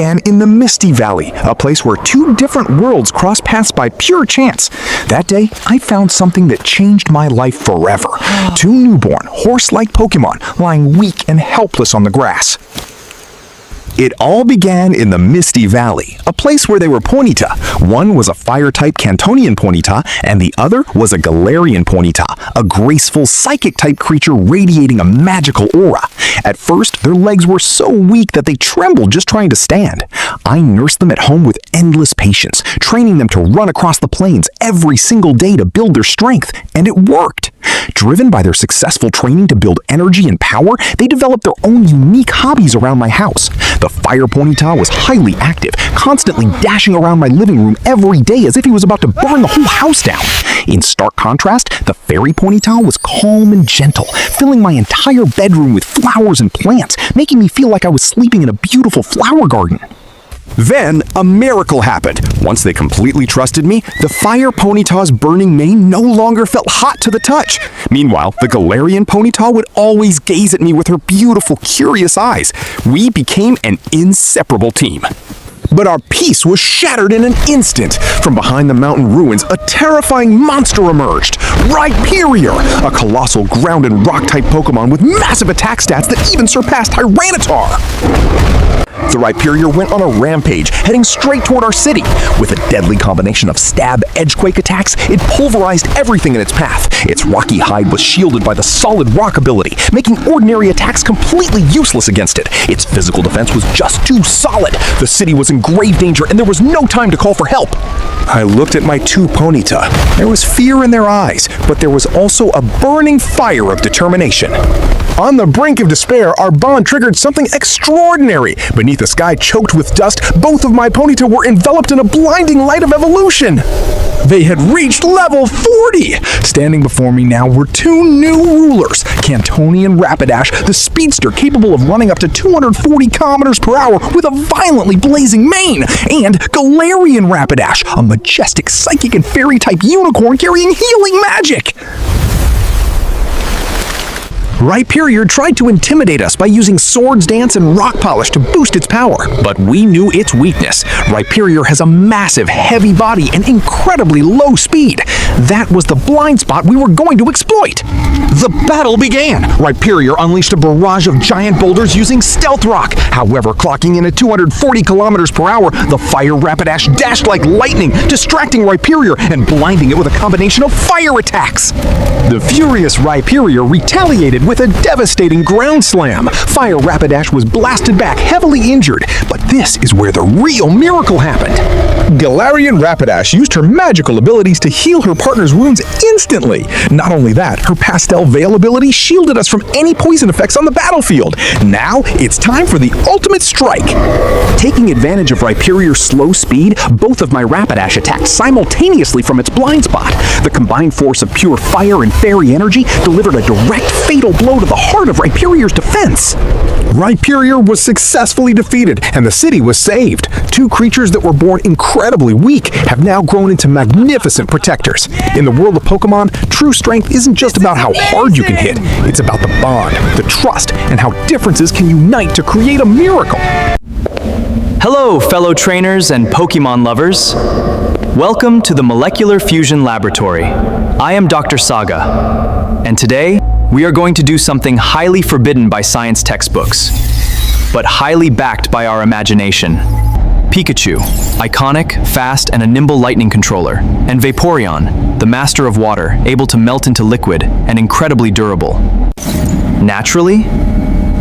And in the Misty Valley, a place where two different worlds cross paths by pure chance. That day, I found something that changed my life forever. Two newborn, horse-like Pokémon lying weak and helpless on the grass. It all began in the Misty Valley, a place where they were Ponyta. One was a fire-type Kantonian Ponyta, and the other was a Galarian Ponyta, a graceful psychic-type creature radiating a magical aura. At first, their legs were so weak that they trembled just trying to stand. I nursed them at home with endless patience, training them to run across the plains every single day to build their strength, and it worked. Driven by their successful training to build energy and power, they developed their own unique hobbies around my house. The Fire Ponyta was highly active, constantly dashing around my living room every day as if he was about to burn the whole house down. In stark contrast, the Fairy Ponyta was calm and gentle, filling my entire bedroom with flowers and plants, making me feel like I was sleeping in a beautiful flower garden. Then, a miracle happened. Once they completely trusted me, the Fire Ponyta's burning mane no longer felt hot to the touch. Meanwhile, the Galarian Ponyta would always gaze at me with her beautiful, curious eyes. We became an inseparable team. But our peace was shattered in an instant. From behind the mountain ruins, a terrifying monster emerged. Rhyperior, a colossal ground and rock-type Pokémon with massive attack stats that even surpassed Tyranitar. The Rhyperior went on a rampage, heading straight toward our city. With a deadly combination of stab, edgequake attacks, it pulverized everything in its path. Its rocky hide was shielded by the solid rock ability, making ordinary attacks completely useless against it. Its physical defense was just too solid. The city was in grave danger, and there was no time to call for help. I looked at my two Ponyta. There was fear in their eyes, but there was also a burning fire of determination. On the brink of despair, our bond triggered something extraordinary. Beneath a sky choked with dust, both of my Ponyta were enveloped in a blinding light of evolution. They had reached level 40! Standing before me now were two new rulers, Kantonian Rapidash, the speedster capable of running up to 240 kilometers per hour with a violently blazing mane, and Galarian Rapidash, a majestic psychic and fairy-type unicorn carrying healing magic! Rhyperior tried to intimidate us by using Swords Dance and Rock Polish to boost its power, but we knew its weakness. Rhyperior has a massive, heavy body and incredibly low speed. That was the blind spot we were going to exploit. The battle began. Rhyperior unleashed a barrage of giant boulders using Stealth Rock. However, clocking in at 240 kilometers per hour, the Fire Rapidash dashed like lightning, distracting Rhyperior and blinding it with a combination of fire attacks. The furious Rhyperior retaliated with a devastating ground slam. Fire Rapidash was blasted back, heavily injured, but this is where the real miracle happened. Galarian Rapidash used her magical abilities to heal her partner's wounds instantly. Not only that, her Pastel Veil ability shielded us from any poison effects on the battlefield. Now, it's time for the ultimate strike. Taking advantage of Rhyperior's slow speed, both of my Rapidash attacked simultaneously from its blind spot. The combined force of pure fire and fairy energy delivered a direct, fatal blow to the heart of Rhyperior's defense. Rhyperior was successfully defeated, and the city was saved. Two creatures that were born incredibly weak have now grown into magnificent protectors. In the world of Pokémon, true strength isn't just about how hard you can hit. It's about the bond, the trust, and how differences can unite to create a miracle. Hello, fellow trainers and Pokémon lovers. Welcome to the Molecular Fusion Laboratory. I am Dr. Saga, and today, we are going to do something highly forbidden by science textbooks, but highly backed by our imagination. Pikachu, iconic, fast, and a nimble lightning controller, and Vaporeon, the master of water, able to melt into liquid and incredibly durable. Naturally,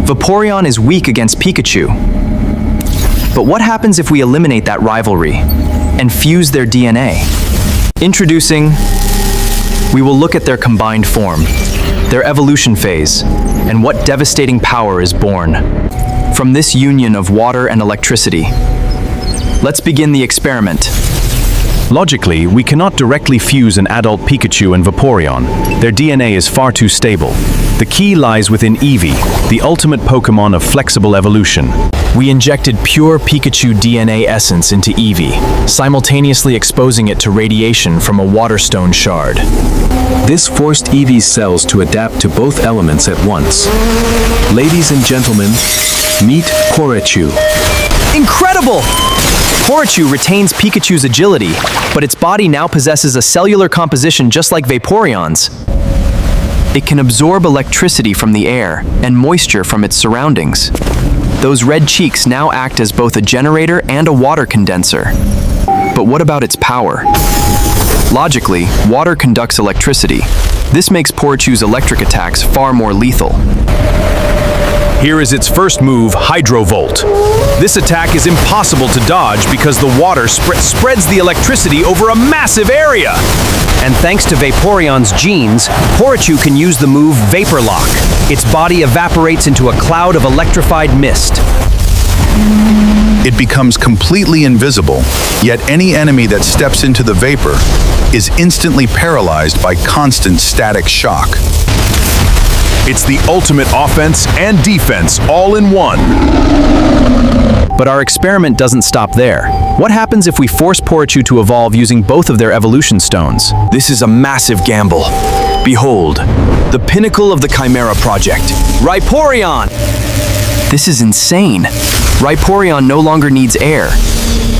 Vaporeon is weak against Pikachu. But what happens if we eliminate that rivalry and fuse their DNA? Introducing, we will look at their combined form, their evolution phase, and what devastating power is born from this union of water and electricity. Let's begin the experiment. Logically, we cannot directly fuse an adult Pikachu and Vaporeon. Their DNA is far too stable. The key lies within Eevee, the ultimate Pokémon of flexible evolution. We injected pure Pikachu DNA essence into Eevee, simultaneously exposing it to radiation from a waterstone shard. This forced Eevee's cells to adapt to both elements at once. Ladies and gentlemen, meet Pikachu. Incredible! Pikachu retains Pikachu's agility, but its body now possesses a cellular composition just like Vaporeon's. It can absorb electricity from the air and moisture from its surroundings. Those red cheeks now act as both a generator and a water condenser. But what about its power? Logically, water conducts electricity. This makes Pikachu's electric attacks far more lethal. Here is its first move, Hydrovolt. This attack is impossible to dodge because the water spreads the electricity over a massive area. And thanks to Vaporeon's genes, Pikachu can use the move Vapor Lock. Its body evaporates into a cloud of electrified mist. It becomes completely invisible, yet any enemy that steps into the vapor is instantly paralyzed by constant static shock. It's the ultimate offense and defense all in one. But our experiment doesn't stop there. What happens if we force Pikachu to evolve using both of their evolution stones? This is a massive gamble. Behold, the pinnacle of the Chimera project, Vaporeon! This is insane. Vaporeon no longer needs air.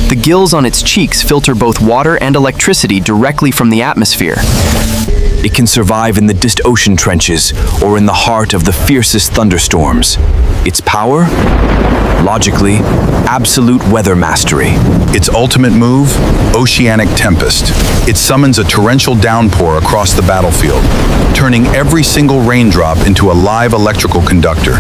The gills on its cheeks filter both water and electricity directly from the atmosphere. It can survive in the distant ocean trenches or in the heart of the fiercest thunderstorms. Its power? Logically, absolute weather mastery. Its ultimate move, Oceanic Tempest. It summons a torrential downpour across the battlefield, turning every single raindrop into a live electrical conductor.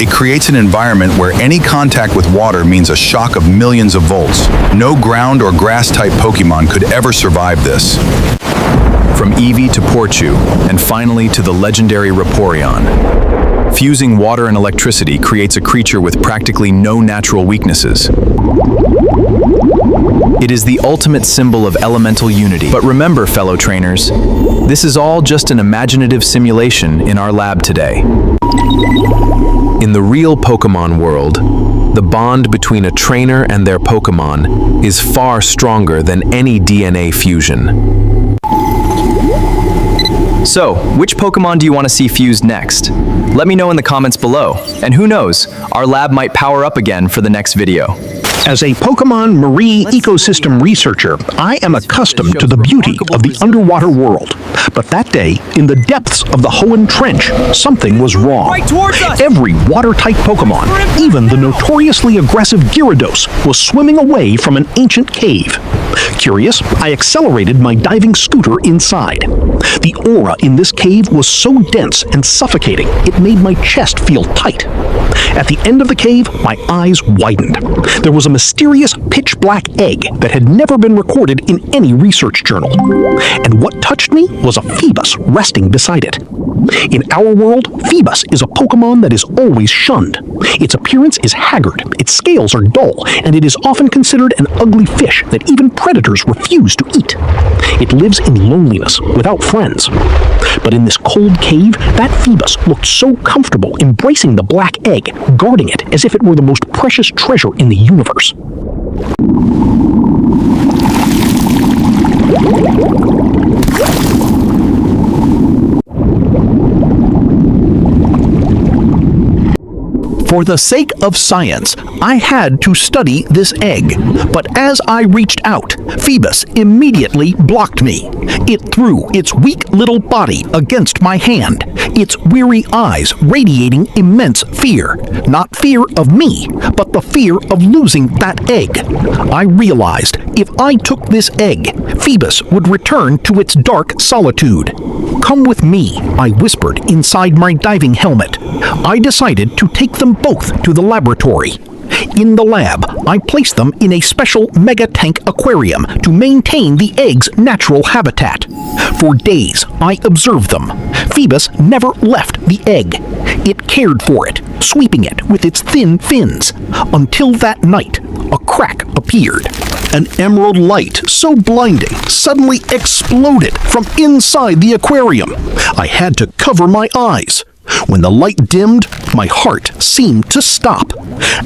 It creates an environment where any contact with water means a shock of millions of volts. No ground or grass-type Pokémon could ever survive this. From Eevee to Pikachu, and finally to the legendary Vaporeon. Fusing water and electricity creates a creature with practically no natural weaknesses. It is the ultimate symbol of elemental unity. But remember, fellow trainers, this is all just an imaginative simulation in our lab today. In the real Pokémon world, the bond between a trainer and their Pokémon is far stronger than any DNA fusion. So, which Pokémon do you want to see fused next? Let me know in the comments below. And who knows, our lab might power up again for the next video. As a Pokémon marine ecosystem researcher, I am accustomed to the beauty of the underwater world. But that day, in the depths of the Hoenn Trench, something was wrong. Right towards us! Every water-type Pokémon, even the notoriously aggressive Gyarados, was swimming away from an ancient cave. Curious, I accelerated my diving scooter inside. The aura in this cave was so dense and suffocating, it made my chest feel tight. At the end of the cave, my eyes widened. There was a mysterious pitch-black egg that had never been recorded in any research journal. And what touched me was a Feebas resting beside it. In our world, Feebas is a Pokémon that is always shunned. Its appearance is haggard, its scales are dull, and it is often considered an ugly fish that even predators refuse to eat. It lives in loneliness, without friends. But in this cold cave, that Feebas looked so comfortable embracing the black egg, guarding it as if it were the most precious treasure in the universe. For the sake of science, I had to study this egg, but as I reached out, Feebas immediately blocked me. It threw its weak little body against my hand, its weary eyes radiating immense fear. Not fear of me, but the fear of losing that egg. I realized if I took this egg, Feebas would return to its dark solitude. "Come with me," I whispered inside my diving helmet. I decided to take them both to the laboratory. In the lab, I placed them in a special mega-tank aquarium to maintain the egg's natural habitat. For days, I observed them. Feebas never left the egg. It cared for it, sweeping it with its thin fins. Until that night, a crack appeared. An emerald light so blinding suddenly exploded from inside the aquarium. I had to cover my eyes. When the light dimmed, my heart seemed to stop.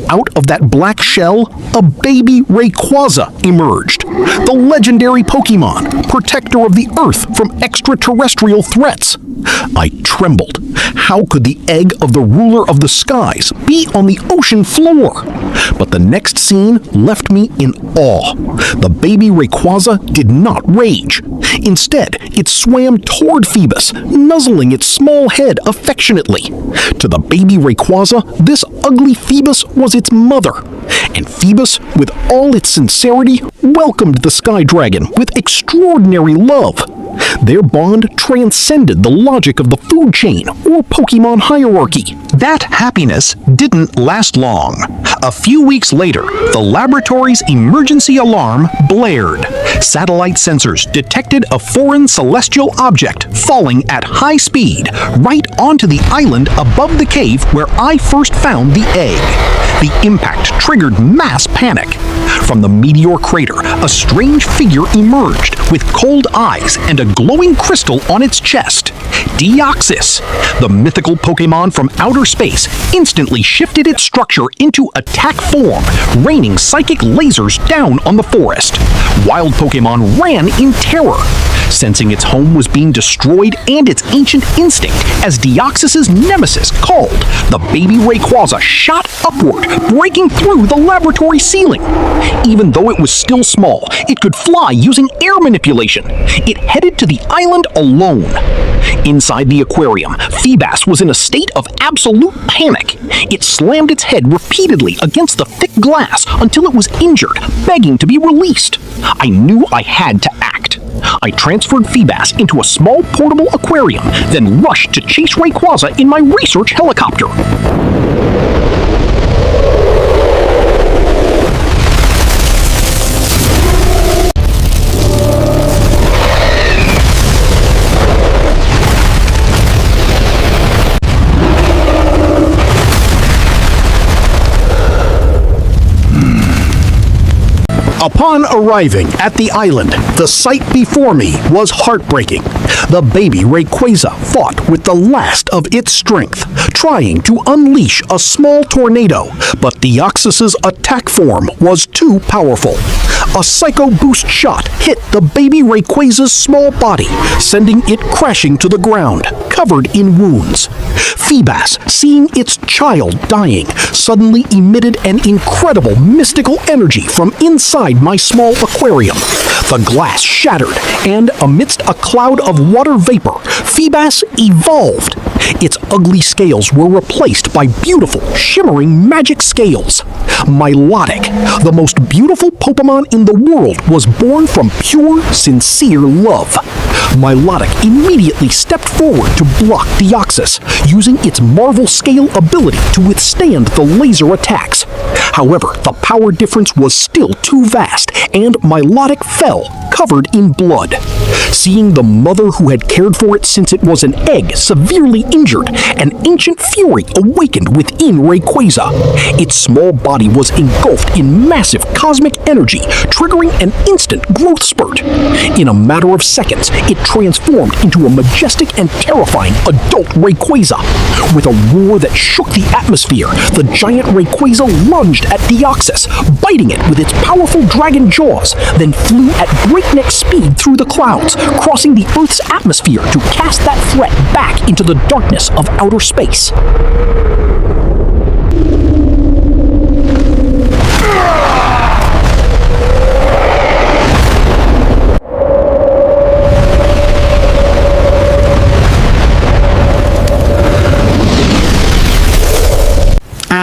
Out of that black shell, a baby Rayquaza emerged. The legendary Pokémon, protector of the Earth from extraterrestrial threats. I trembled. How could the egg of the ruler of the skies be on the ocean floor? But the next scene left me in awe. The baby Rayquaza did not rage. Instead, it swam toward Feebas, nuzzling its small head affectionately. To the baby Rayquaza, this ugly Feebas was its mother. And Feebas, with all its sincerity, welcomed the Sky Dragon with extraordinary love. Their bond transcended the logic of the food chain or Pokémon hierarchy. That happiness didn't last long. A few weeks later, the laboratory's emergency alarm blared. Satellite sensors detected a foreign celestial object falling at high speed right onto the island above the cave where I first found the egg. The impact triggered mass panic. From the meteor crater, a strange figure emerged with cold eyes and a glowing crystal on its chest. Deoxys, the mythical Pokémon from outer space, instantly shifted its structure into attack form, raining psychic lasers down on the forest. Wild Pokémon ran in terror, sensing its home was being destroyed and its ancient instinct as Deoxys's nemesis called. The baby Rayquaza shot upward, breaking through the laboratory ceiling. Even though it was still small, it could fly using air manipulation. It headed to the island alone. Inside the aquarium, Feebas was in a state of absolute panic. It slammed its head repeatedly against the thick glass until it was injured, begging to be released. I knew I had to act. I transferred Feebas into a small portable aquarium, then rushed to chase Rayquaza in my research helicopter. Upon arriving at the island, the sight before me was heartbreaking. The baby Rayquaza fought with the last of its strength, trying to unleash a small tornado, but Deoxys's attack form was too powerful. A Psycho Boost shot hit the baby Rayquaza's small body, sending it crashing to the ground, covered in wounds. Feebas, seeing its child dying, suddenly emitted an incredible mystical energy from inside my small aquarium. The glass shattered, and amidst a cloud of water vapor, Feebas evolved. Its ugly scales were replaced by beautiful, shimmering magic scales. Milotic, the most beautiful Pokémon in the world, was born from pure, sincere love. Milotic immediately stepped forward to block Deoxys, using its Marvel Scale ability to withstand the laser attacks. However, the power difference was still too vast, and Milotic fell, covered in blood. Seeing the mother who had cared for it since it was an egg severely injured, an ancient fury awakened within Rayquaza. Its small body was engulfed in massive cosmic energy, triggering an instant growth spurt. In a matter of seconds, it transformed into a majestic and terrifying adult Rayquaza. With a roar that shook the atmosphere, the giant Rayquaza lunged at Deoxys, biting it with its powerful dragon jaws, then flew at breakneck speed through the clouds, crossing the Earth's atmosphere to cast that threat back into the darkness of outer space.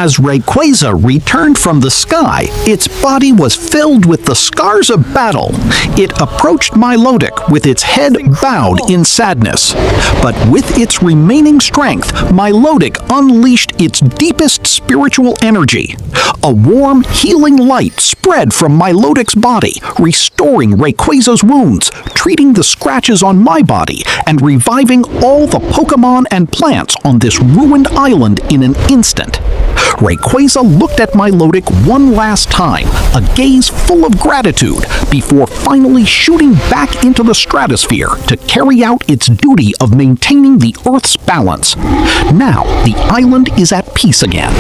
As Rayquaza returned from the sky, its body was filled with the scars of battle. It approached Milotic with its head bowed in sadness. But with its remaining strength, Milotic unleashed its deepest spiritual energy. A warm, healing light spread from Milotic's body, restoring Rayquaza's wounds, treating the scratches on my body, and reviving all the Pokémon and plants on this ruined island in an instant. Rayquaza looked at Milotic one last time, a gaze full of gratitude, before finally shooting back into the stratosphere to carry out its duty of maintaining the Earth's balance. Now, the island is at peace again,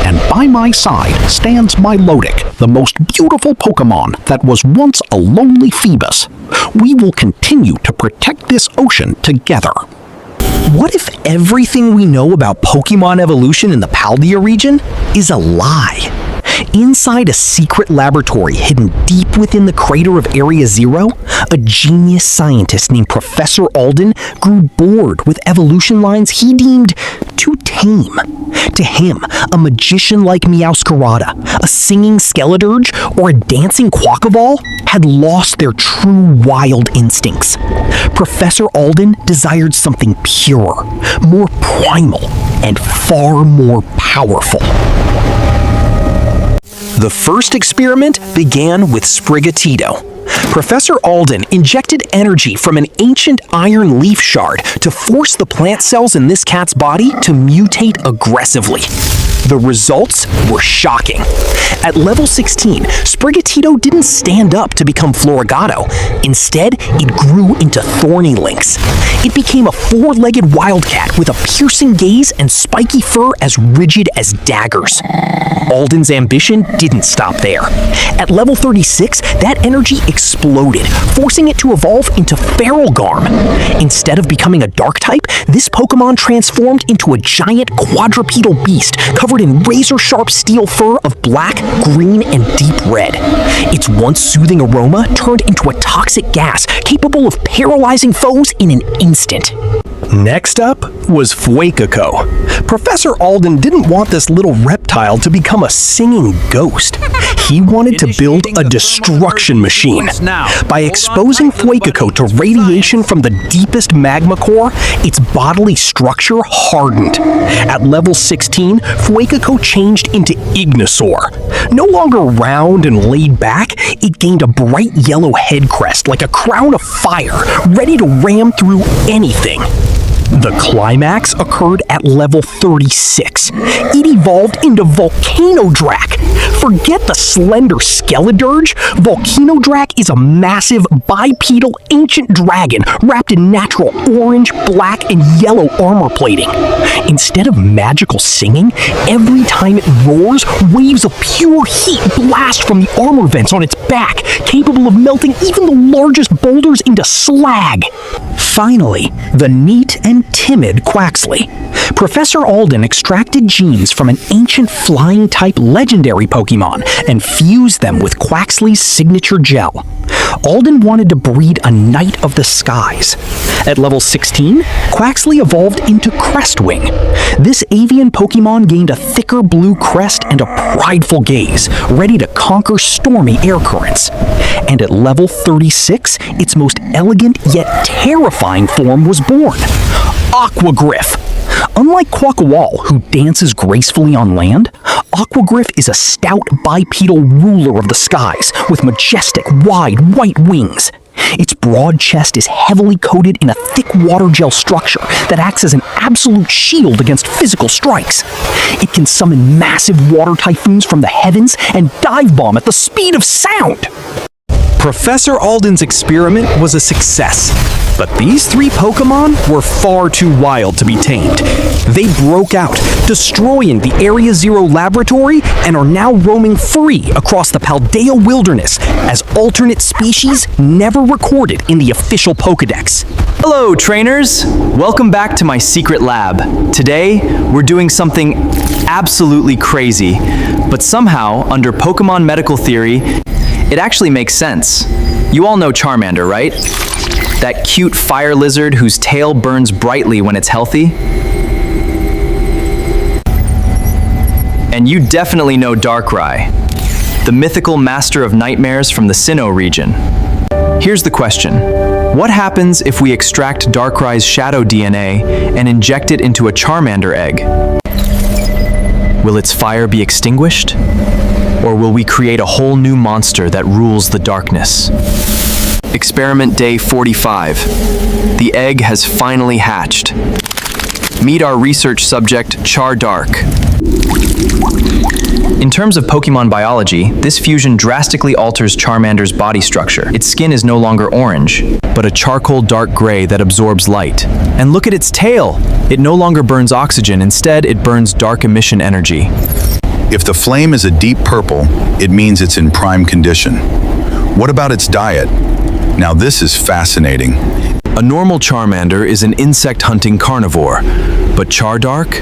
and by my side stands Milotic, the most beautiful Pokémon that was once a lonely Feebas. We will continue to protect this ocean together. What if everything we know about Pokémon evolution in the Paldea region is a lie? Inside a secret laboratory hidden deep within the crater of Area Zero, a genius scientist named Professor Alden grew bored with evolution lines he deemed too tame. To him, a magician like Meowscarada, a singing Skeledirge, or a dancing Quackaball had lost their true wild instincts. Professor Alden desired something purer, more primal, and far more powerful. The first experiment began with Sprigatito. Professor Alden injected energy from an ancient iron leaf shard to force the plant cells in this cat's body to mutate aggressively. The results were shocking. At level 16, Sprigatito didn't stand up to become Florigato. Instead, it grew into Thorny Lynx. It became a four-legged wildcat with a piercing gaze and spiky fur as rigid as daggers. Alden's ambition didn't stop there. At level 36, that energy exploded, forcing it to evolve into Feralgarm. Instead of becoming a dark type, this Pokémon transformed into a giant quadrupedal beast covered in razor-sharp steel fur of black, green, and deep red. Its once soothing aroma turned into a toxic gas capable of paralyzing foes in an instant. Next up was Fuecoco. Professor Alden didn't want this little reptile to become a singing ghost. He wanted to build a destruction machine. By exposing Fuecoco to radiation from the deepest magma core, its bodily structure hardened. At level 16, Fuecoco changed into Ignisaur. No longer round and laid back, it gained a bright yellow head crest like a crown of fire, ready to ram through anything. The climax occurred at level 36. It evolved into Volcanodrak. Forget the slender Skeledirge. Volcanodrak is a massive, bipedal, ancient dragon wrapped in natural orange, black, and yellow armor plating. Instead of magical singing, every time it roars, waves of pure heat blast from the armor vents on its back, capable of melting even the largest boulders into slag. Finally, the neat and timid Quaxly. Professor Alden extracted genes from an ancient flying-type legendary Pokémon and fused them with Quaxly's signature gel. Alden wanted to breed a Knight of the Skies. At level 16, Quaxly evolved into Crestwing. This avian Pokémon gained a thicker blue crest and a prideful gaze, ready to conquer stormy air currents. And at level 36, its most elegant yet terrifying form was born, Aquagriff. Unlike Quackawal, who dances gracefully on land, Aquagriff is a stout bipedal ruler of the skies with majestic, wide, white wings. Its broad chest is heavily coated in a thick water gel structure that acts as an absolute shield against physical strikes. It can summon massive water typhoons from the heavens and dive bomb at the speed of sound. Professor Alden's experiment was a success, but these three Pokémon were far too wild to be tamed. They broke out, destroying the Area Zero laboratory, and are now roaming free across the Paldea wilderness as alternate species never recorded in the official Pokédex. Hello, trainers! Welcome back to my secret lab. Today, we're doing something absolutely crazy, but somehow, under Pokémon medical theory, it actually makes sense. You all know Charmander, right? That cute fire lizard whose tail burns brightly when it's healthy? And you definitely know Darkrai, the mythical master of nightmares from the Sinnoh region. Here's the question. What happens if we extract Darkrai's shadow DNA and inject it into a Charmander egg? Will its fire be extinguished? Or will we create a whole new monster that rules the darkness? Experiment day 45. The egg has finally hatched. Meet our research subject, Chardark. In terms of Pokémon biology, this fusion drastically alters Charmander's body structure. Its skin is no longer orange, but a charcoal dark gray that absorbs light. And look at its tail! It no longer burns oxygen, instead it burns dark emission energy. If the flame is a deep purple, it means it's in prime condition. What about its diet? Now this is fascinating. A normal Charmander is an insect-hunting carnivore, but Chardark?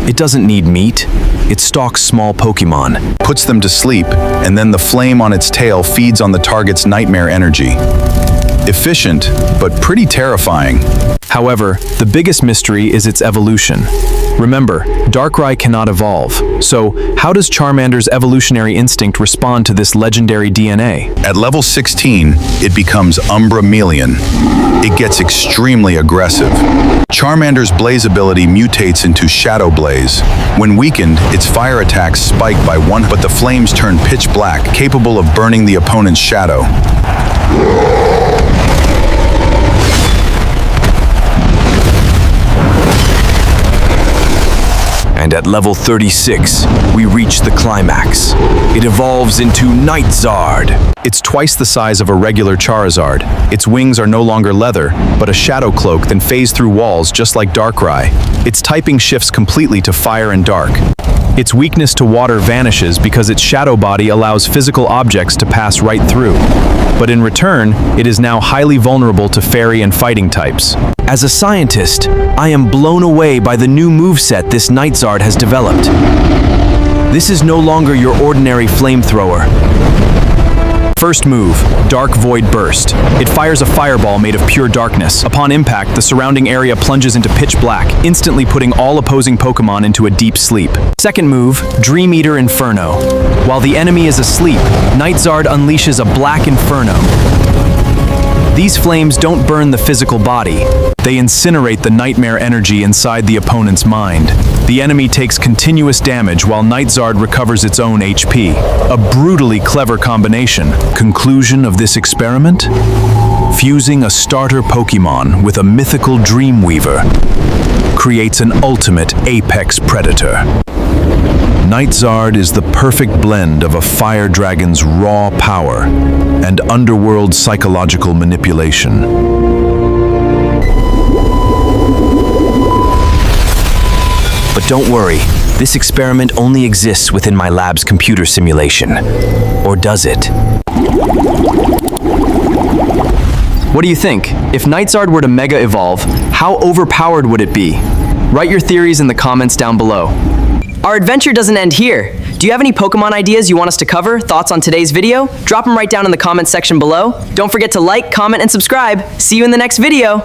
It doesn't need meat. It stalks small Pokémon. Puts them to sleep, and then the flame on its tail feeds on the target's nightmare energy. Efficient, but pretty terrifying. However, the biggest mystery is its evolution. Remember, Darkrai cannot evolve, so how does Charmander's evolutionary instinct respond to this legendary DNA? At level 16, it becomes Umbra-Melian. It gets extremely aggressive. Charmander's Blaze ability mutates into Shadow Blaze. When weakened, its fire attacks spike by 1, but the flames turn pitch black, capable of burning the opponent's shadow. And at level 36, we reach the climax. It evolves into Nightard. It's twice the size of a regular Charizard. Its wings are no longer leather, but a shadow cloak that phase through walls just like Darkrai. Its typing shifts completely to fire and dark. Its weakness to water vanishes because its shadow body allows physical objects to pass right through. But in return, it is now highly vulnerable to fairy and fighting types. As a scientist, I am blown away by the new moveset this Nightard has developed. This is no longer your ordinary flamethrower. First move, Dark Void Burst. It fires a fireball made of pure darkness. Upon impact, the surrounding area plunges into pitch black, instantly putting all opposing Pokémon into a deep sleep. Second move, Dream Eater Inferno. While the enemy is asleep, Nightard unleashes a black inferno. These flames don't burn the physical body. They incinerate the nightmare energy inside the opponent's mind. The enemy takes continuous damage while Nightard recovers its own HP. A brutally clever combination. Conclusion of this experiment? Fusing a starter Pokémon with a mythical Dreamweaver creates an ultimate apex predator. Nightard is the perfect blend of a fire dragon's raw power and underworld psychological manipulation. But don't worry, this experiment only exists within my lab's computer simulation. Or does it? What do you think? If Nightard were to Mega Evolve, how overpowered would it be? Write your theories in the comments down below. Our adventure doesn't end here. Do you have any Pokemon ideas you want us to cover? Thoughts on today's video? Drop them right down in the comments section below. Don't forget to like, comment, and subscribe. See you in the next video.